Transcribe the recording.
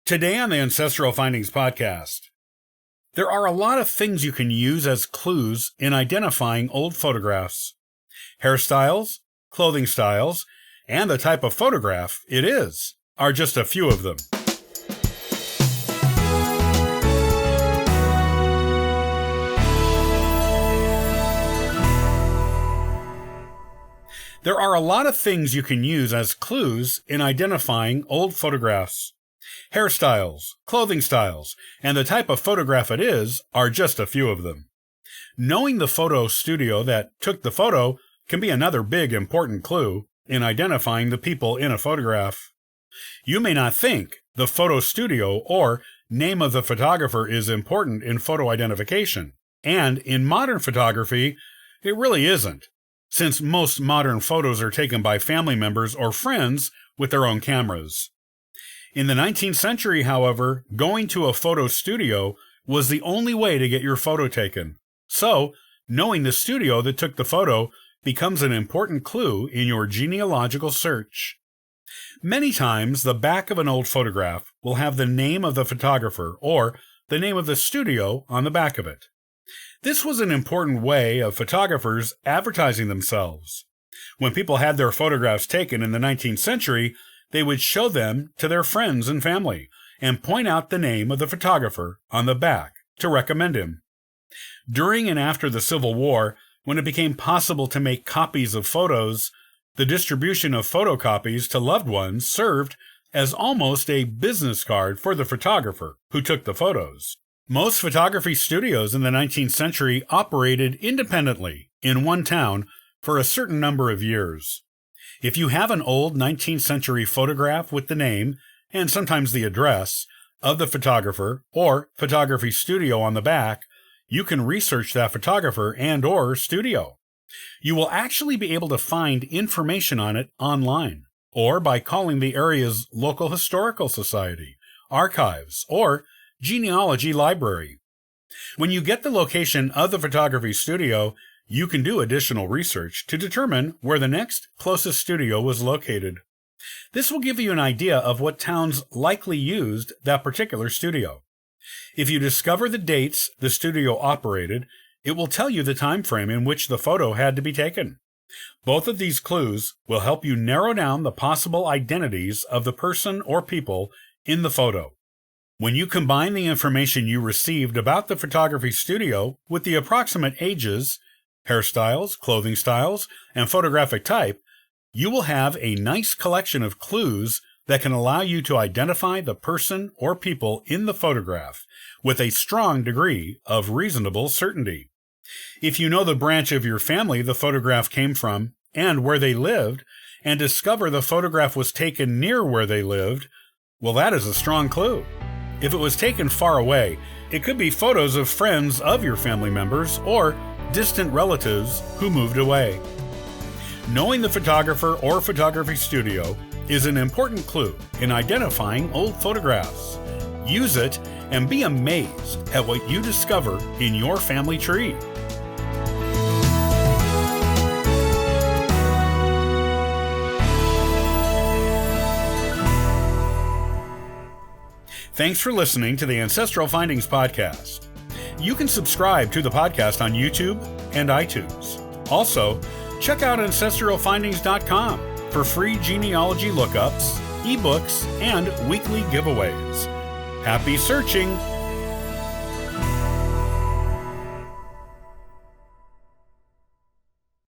Today on the Ancestral Findings podcast, there are a lot of things you can use as clues in identifying old photographs. Hairstyles, clothing styles, and the type of photograph it is are just a few of them. There are a lot of things you can use as clues in identifying old photographs. Hairstyles, clothing styles, and the type of photograph it is are just a few of them. Knowing the photo studio that took the photo can be another big important clue in identifying the people in a photograph. You may not think the photo studio or name of the photographer is important in photo identification, and in modern photography, it really isn't, since most modern photos are taken by family members or friends with their own cameras. In the 19th century, however, going to a photo studio was the only way to get your photo taken. So, knowing the studio that took the photo becomes an important clue in your genealogical search. Many times, the back of an old photograph will have the name of the photographer or the name of the studio on the back of it. This was an important way of photographers advertising themselves. When people had their photographs taken in the 19th century, they would show them to their friends and family and point out the name of the photographer on the back to recommend him. During and after the Civil War, when it became possible to make copies of photos, the distribution of photocopies to loved ones served as almost a business card for the photographer who took the photos. Most photography studios in the 19th century operated independently in one town for a certain number of years. If you have an old 19th century photograph with the name, and sometimes the address, of the photographer or photography studio on the back, you can research that photographer and/or studio. You will actually be able to find information on it online, or by calling the area's local historical society, archives, or genealogy library. When you get the location of the photography studio, you can do additional research to determine where the next closest studio was located. This will give you an idea of what towns likely used that particular studio. If you discover the dates the studio operated, it will tell you the time frame in which the photo had to be taken. Both of these clues will help you narrow down the possible identities of the person or people in the photo. When you combine the information you received about the photography studio with the approximate ages, hairstyles, clothing styles, and photographic type, you will have a nice collection of clues that can allow you to identify the person or people in the photograph with a strong degree of reasonable certainty. If you know the branch of your family the photograph came from and where they lived, and discover the photograph was taken near where they lived, well, that is a strong clue. If it was taken far away, it could be photos of friends of your family members or distant relatives who moved away. Knowing the photographer or photography studio is an important clue in identifying old photographs. Use it and be amazed at what you discover in your family tree. Thanks for listening to the Ancestral Findings podcast. You can subscribe to the podcast on YouTube and iTunes. Also, check out ancestralfindings.com for free genealogy lookups, eBooks, and weekly giveaways. Happy searching!